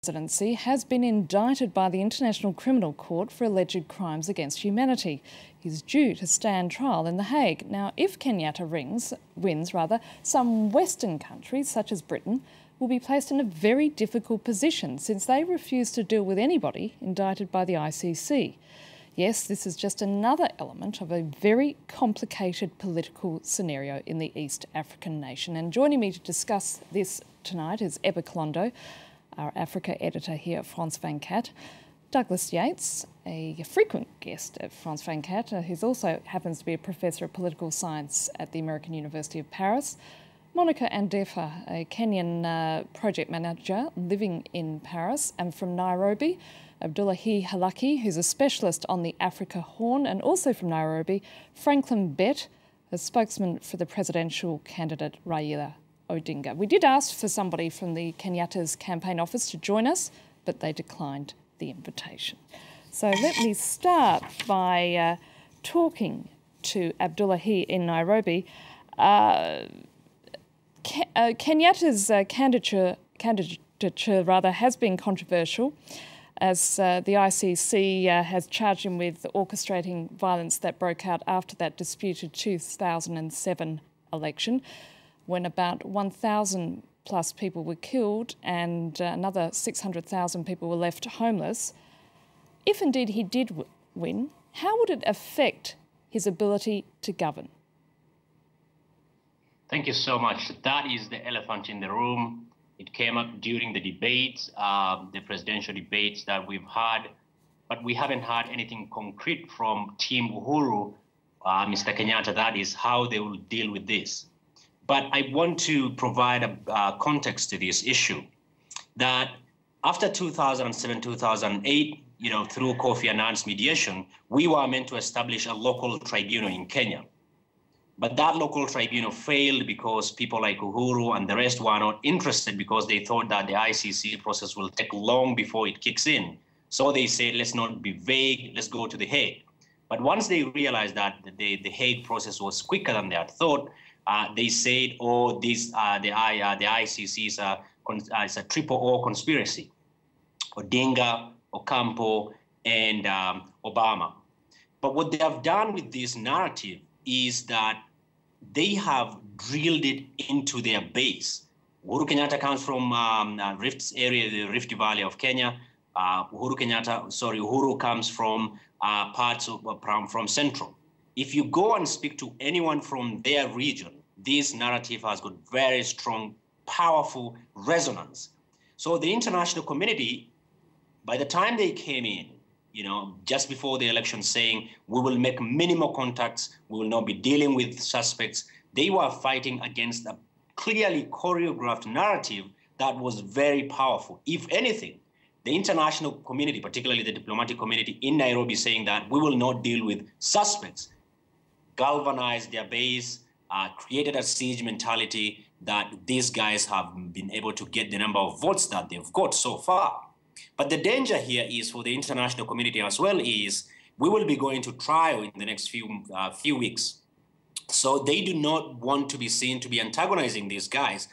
presidency has been indicted by the International Criminal Court for alleged crimes against humanity. He's due to stand trial in The Hague. Now, if Kenyatta wins, some Western countries, such as Britain, will be placed in a very difficult position since they refuse to deal with anybody indicted by the ICC. Yes, this is just another element of a very complicated political scenario in the East African nation. And joining me to discuss this tonight is Ebba Colondo, our Africa editor here at France 24, Douglas Yates, a frequent guest at France 24, who also happens to be a professor of political science at the American University of Paris, Monicah Andefa, a Kenyan project manager living in Paris, and from Nairobi, Abdullahi Halakhe, who's a specialist on the Africa Horn, and also from Nairobi, Bett, a spokesman for the presidential candidate Raila Odinga. We did ask for somebody from the Kenyatta's campaign office to join us, but they declined the invitation. So let me start by talking to Abdullahi in Nairobi. Kenyatta's candidature has been controversial, as the ICC has charged him with orchestrating violence that broke out after that disputed 2007 election, when about 1,000 plus people were killed and another 600,000 people were left homeless. If indeed he did win, how would it affect his ability to govern? Thank you so much. That is the elephant in the room. It came up during the debates, the presidential debates that we've had, but we haven't had anything concrete from Team Uhuru, Mr. Kenyatta, that is how they will deal with this. But I want to provide a context to this issue, that after 2007, 2008, through Kofi Annan's mediation, we were meant to establish a local tribunal in Kenya. But that local tribunal failed because people like Uhuru and the rest were not interested because they thought that the ICC process will take long before it kicks in. So they said, let's not be vague, let's go to The Hague. But once they realized that the Hague process was quicker than they had thought, they said, oh, the ICC is a triple O conspiracy. Odinga, Ocampo, and Obama. But what they have done with this narrative is that they have drilled it into their base. Uhuru Kenyatta comes from Rift's area, the Rift Valley of Kenya. Uhuru comes from parts of from Central. If you go and speak to anyone from their region, this narrative has got very strong, powerful resonance. So the international community, by the time they came in, just before the election, saying we will make minimal contacts, we will not be dealing with suspects, they were fighting against a clearly choreographed narrative that was very powerful. If anything, the international community, particularly the diplomatic community in Nairobi, saying that we will not deal with suspects, galvanized their base, created a siege mentality that these guys have been able to get the number of votes that they've got so far. But the danger here is for the international community as well is we will be going to trial in the next few weeks. So they do not want to be seen to be antagonizing these guys.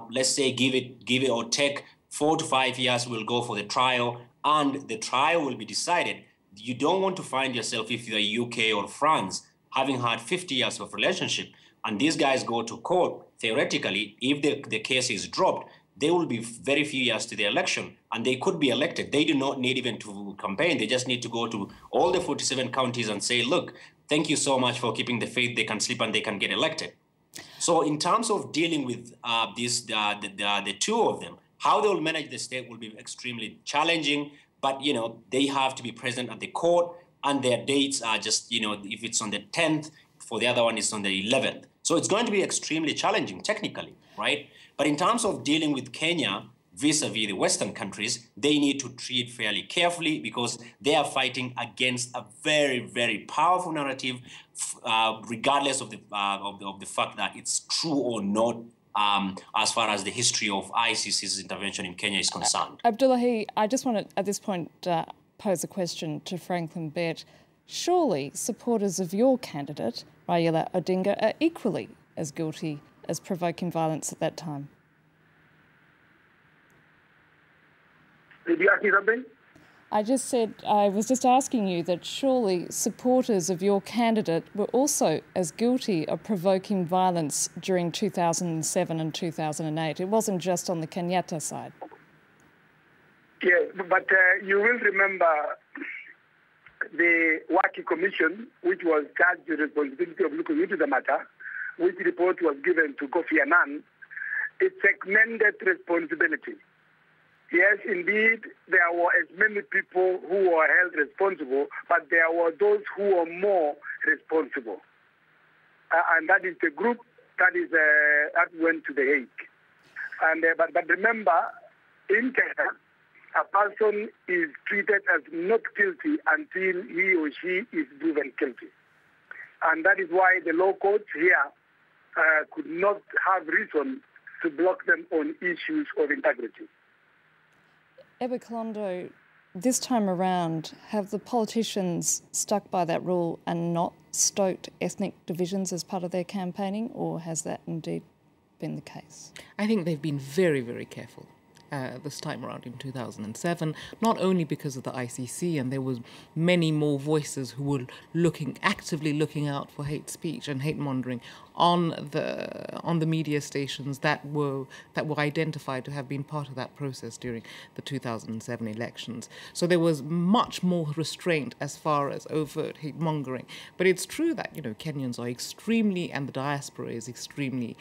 Let's say give it or take 4 to 5 years, we'll go for the trial and the trial will be decided. You don't want to find yourself, if you're UK or France, having had 50 years of relationship and these guys go to court. Theoretically, if the case is dropped, they will be very few years to the election and they could be elected. They do not need even to campaign. They just need to go to all the 47 counties and say, look, thank you so much for keeping the faith. They can sleep and they can get elected. So in terms of dealing with the two of them, how they will manage the state will be extremely challenging. But, they have to be present at the court and their dates are just, if it's on the 10th, for the other one it's on the 11th. So it's going to be extremely challenging technically, right? But in terms of dealing with Kenya vis-a-vis the Western countries, they need to treat fairly carefully because they are fighting against a very, very powerful narrative, regardless of the fact that it's true or not, as far as the history of ICC's intervention in Kenya is concerned. Abdullahi, I just want to, at this point, pose a question to Bett. Surely supporters of your candidate, Raila Odinga, are equally as guilty as provoking violence at that time? Did you ask me something? I was just asking you that surely supporters of your candidate were also as guilty of provoking violence during 2007 and 2008. It wasn't just on the Kenyatta side. Yes, but you will remember the Waki Commission, which was charged with the responsibility of looking into the matter, which report was given to Kofi Annan. It segmented responsibility. Yes, indeed, there were as many people who were held responsible, but there were those who were more responsible. And that is the group that went to the Hague. And but remember, in Kenya, a person is treated as not guilty until he or she is proven guilty. And that is why the law courts here could not have reason to block them on issues of integrity. Ebba Kalondo, this time around, have the politicians stuck by that rule and not stoked ethnic divisions as part of their campaigning, or has that indeed been the case? I think they've been very, very careful this time around in 2007, not only because of the ICC, and there was many more voices who were actively looking out for hate speech and hate mongering on the media stations that were identified to have been part of that process during the 2007 elections. So there was much more restraint as far as overt hate mongering. But it's true that Kenyans are extremely, and the diaspora is extremely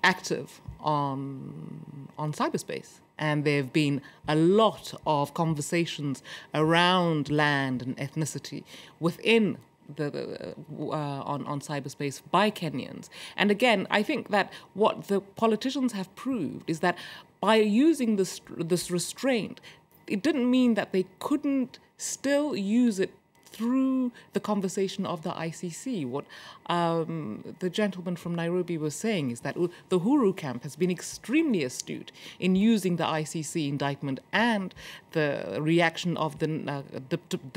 active on cyberspace, and there have been a lot of conversations around land and ethnicity within on cyberspace by Kenyans. And again, I think that what the politicians have proved is that by using this restraint, it didn't mean that they couldn't still use it through the conversation of the ICC. What the gentleman from Nairobi was saying is that the Uhuru camp has been extremely astute in using the ICC indictment and the reaction of the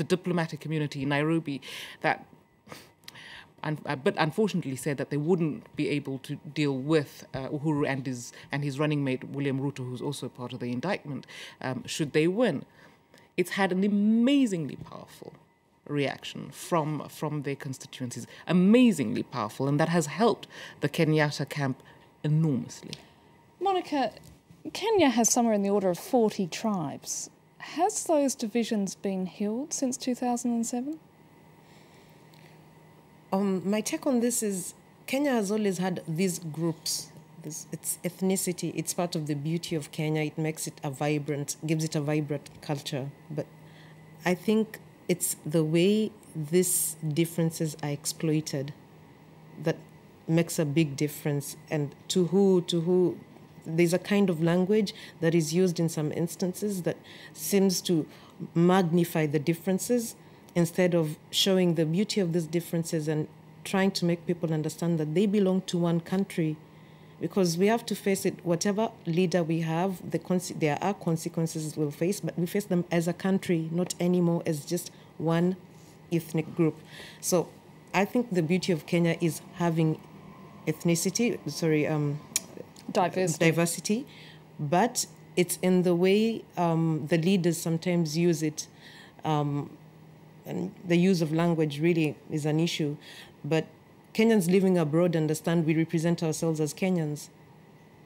diplomatic community in Nairobi that but unfortunately said that they wouldn't be able to deal with Uhuru and his running mate William Ruto, who's also part of the indictment, should they win. It's had an amazingly powerful reaction from their constituencies, amazingly powerful, and that has helped the Kenyatta camp enormously. Monicah, Kenya has somewhere in the order of 40 tribes. Has those divisions been healed since 2007? My take on this is Kenya has always had these groups. It's ethnicity. It's part of the beauty of Kenya. It makes it gives it a vibrant culture. But I think it's the way these differences are exploited that makes a big difference. And to who, there's a kind of language that is used in some instances that seems to magnify the differences instead of showing the beauty of these differences and trying to make people understand that they belong to one country. Because we have to face it, whatever leader we have, there are consequences we'll face, but we face them as a country, not anymore as just one ethnic group. So I think the beauty of Kenya is having diversity, but it's in the way the leaders sometimes use it, and the use of language really is an issue. But Kenyans living abroad understand we represent ourselves as Kenyans.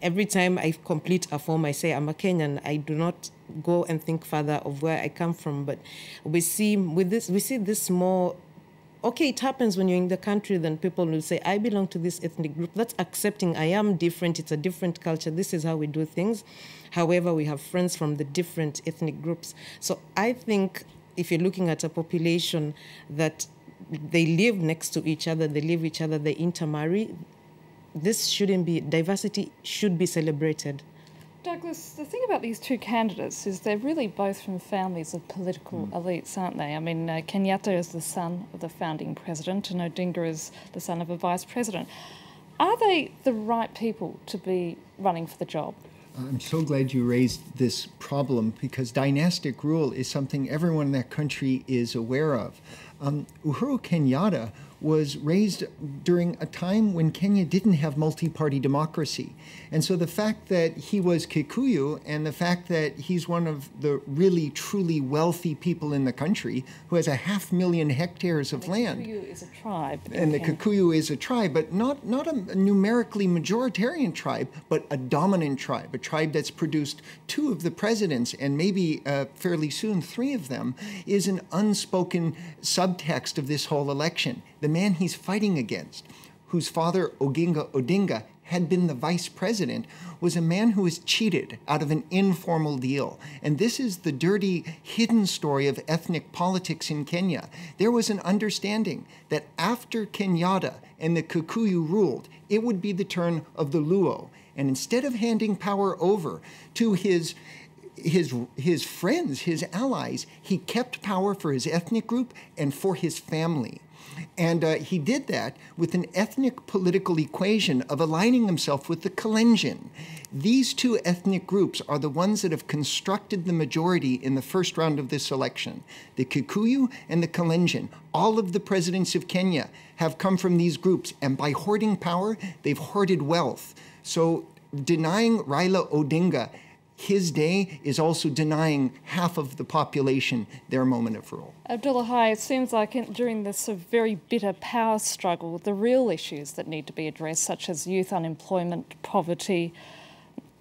Every time I complete a form, I say I'm a Kenyan. I do not go and think further of where I come from. But we see this more. Okay, it happens when you're in the country, then people will say, I belong to this ethnic group. That's accepting I am different. It's a different culture. This is how we do things. However, we have friends from the different ethnic groups. So I think if you're looking at a population that they live next to each other, they live each other, they intermarry, this shouldn't be, diversity should be celebrated. Douglas, the thing about these two candidates is they're really both from families of political elites, aren't they? I mean, Kenyatta is the son of the founding president and Odinga is the son of a vice president. Are they the right people to be running for the job? I'm so glad you raised this problem because dynastic rule is something everyone in that country is aware of. Uhuru Kenyatta was raised during a time when Kenya didn't have multi-party democracy. And so the fact that he was Kikuyu and the fact that he's one of the really, truly wealthy people in the country who has 500,000 hectares of land. Kikuyu is a tribe. And the Kikuyu is a tribe, but not a numerically majoritarian tribe, but a dominant tribe, a tribe that's produced 2 of the presidents, and maybe fairly soon 3 of them, is an unspoken subtext of this whole election. The man he's fighting against, whose father, Odinga, had been the vice president, was a man who was cheated out of an informal deal. And this is the dirty, hidden story of ethnic politics in Kenya. There was an understanding that after Kenyatta and the Kikuyu ruled, it would be the turn of the Luo. And instead of handing power over to his friends, his allies, he kept power for his ethnic group and for his family. And he did that with an ethnic political equation of aligning himself with the Kalenjin. These 2 ethnic groups are the ones that have constructed the majority in the first round of this election. The Kikuyu and the Kalenjin. All of the presidents of Kenya have come from these groups, and by hoarding power, they've hoarded wealth. So denying Raila Odinga his day is also denying half of the population their moment of rule. Abdullahi, it seems like during this very bitter power struggle, the real issues that need to be addressed, such as youth unemployment, poverty,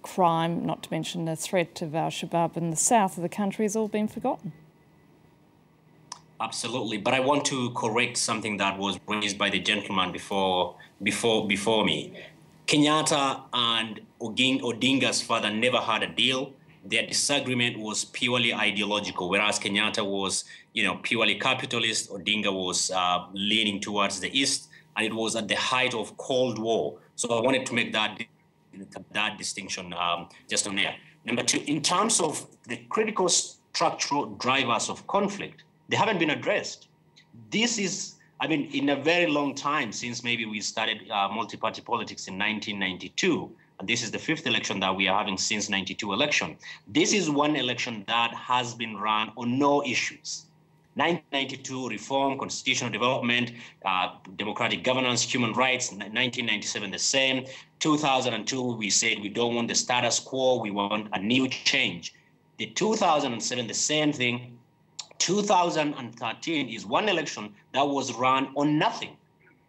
crime, not to mention the threat of al-Shabaab in the south of the country, has all been forgotten. Absolutely, but I want to correct something that was raised by the gentleman before me. Kenyatta and Odinga's father never had a deal. Their disagreement was purely ideological, whereas Kenyatta was, purely capitalist. Odinga was leaning towards the east, and it was at the height of Cold War. So I wanted to make that distinction just on there. Number 2, in terms of the critical structural drivers of conflict, they haven't been addressed. This is, in a very long time since maybe we started multi-party politics in 1992, and this is the 5th election that we are having since 92 election. This is one election that has been run on no issues. 1992, reform, constitutional development, democratic governance, human rights. 1997, the same. 2002, we said we don't want the status quo, we want a new change. The 2007, the same thing. 2013 is one election that was run on nothing.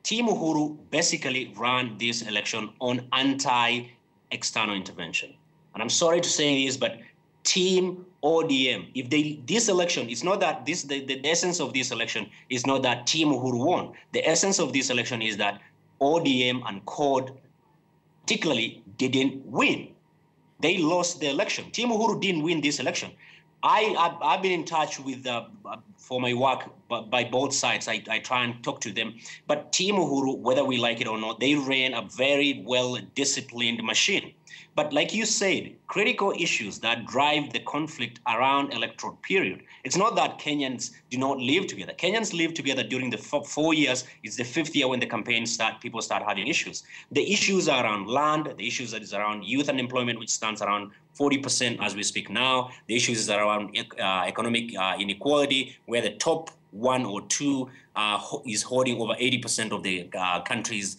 Team Uhuru basically ran this election on anti-external intervention. And I'm sorry to say this, but Team ODM, this election, it's not that the essence of this election is not that Team Uhuru won. The essence of this election is that ODM and CORD particularly didn't win. They lost the election. Team Uhuru didn't win this election. I've been in touch with, for my work, by both sides. I try and talk to them. But Team Uhuru, whether we like it or not, they ran a very well-disciplined machine. But like you said, critical issues that drive the conflict around electoral period, it's not that Kenyans do not live together. Kenyans live together during the 4 years. It's the 5th year when the campaign people start having issues. The issues are around land, the issues that is around youth unemployment, which stands around 40% as we speak now. The issues is around economic inequality, where the top 1 or 2 is holding over 80% of the country's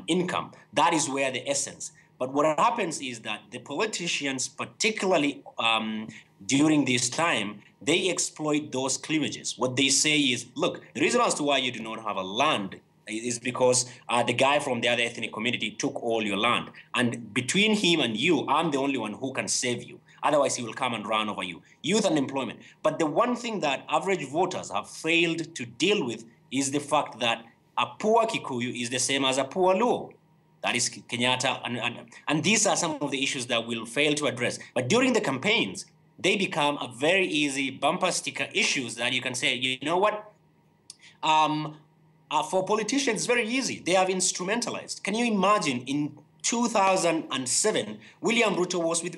income. That is where the essence. But what happens is that the politicians, particularly during this time, they exploit those cleavages. What they say is, look, the reason as to why you do not have a land is because the guy from the other ethnic community took all your land. And between him and you, I'm the only one who can save you. Otherwise, he will come and run over you. Youth unemployment. But the one thing that average voters have failed to deal with is the fact that a poor Kikuyu is the same as a poor Luo. That is Kenyatta. And these are some of the issues that we'll fail to address. But during the campaigns, they become a very easy bumper sticker issues that you can say, you know what? For politicians, it's very easy. They have instrumentalized. Can you imagine in 2007, William Ruto was with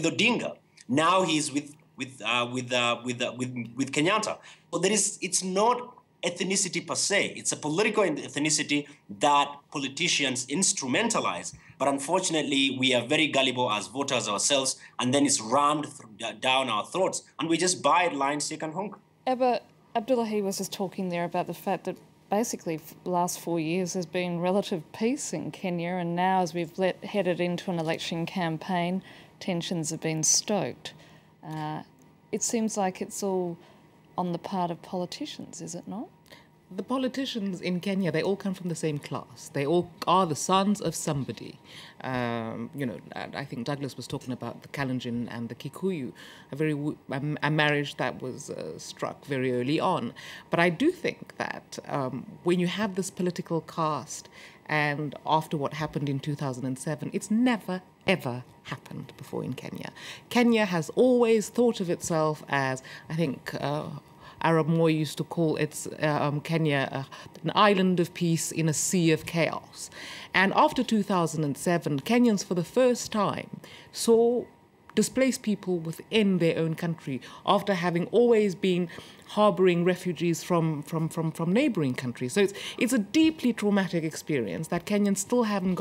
Odinga. Now he's with Kenyatta. So it's not ethnicity per se. It's a political ethnicity that politicians instrumentalize. But unfortunately, we are very gullible as voters ourselves, and then it's rammed down our throats, and we just buy it line, stick, and honk. Ebba, Abdullahi was just talking there about the fact that basically the last 4 years there's been relative peace in Kenya, and now as we've headed into an election campaign, tensions have been stoked. It seems like it's all on the part of politicians, is it not? The politicians in Kenya, they all come from the same class. They all are the sons of somebody. I think Douglas was talking about the Kalenjin and the Kikuyu, a marriage that was struck very early on. But I do think that when you have this political caste, and after what happened in 2007, it's never, ever happened before in Kenya. Kenya has always thought of itself as, I think, Arab Moi used to call Kenya an island of peace in a sea of chaos. And after 2007, Kenyans for the first time saw displaced people within their own country after having always been harboring refugees from neighboring countries. So it's a deeply traumatic experience that Kenyans still haven't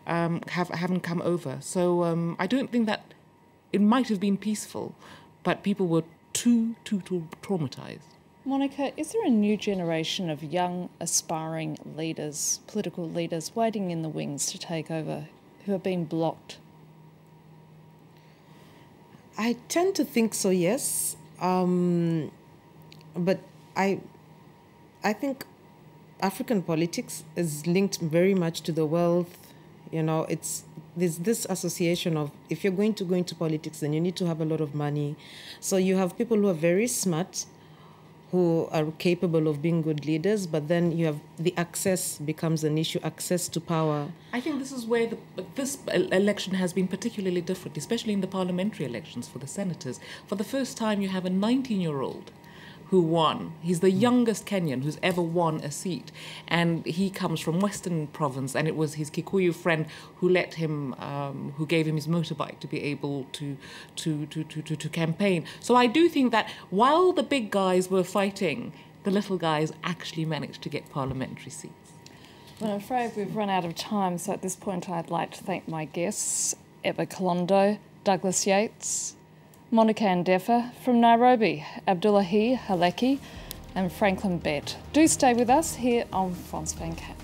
come over. So I don't think that it might have been peaceful, but people were too traumatized. Monicah, is there a new generation of young, aspiring leaders, political leaders, waiting in the wings to take over, who have been blocked? I tend to think so, yes. But I think African politics is linked very much to the wealth. There's this association of, if you're going to go into politics, then you need to have a lot of money. So you have people who are very smart, who are capable of being good leaders, but then you have the access becomes an issue, access to power. I think this is where this election has been particularly different, especially in the parliamentary elections for the senators. For the first time, you have a 19-year-old who won. He's the youngest Kenyan who's ever won a seat. And he comes from Western Province, and it was his Kikuyu friend who who gave him his motorbike to be able to campaign. So I do think that while the big guys were fighting, the little guys actually managed to get parliamentary seats. Well, I'm afraid we've run out of time, so at this point I'd like to thank my guests, Eva Kolondo, Douglas Yates, Monicah Andefa from Nairobi, Abdullahi, Halakhe and Franklin Bett. Do stay with us here on France 24.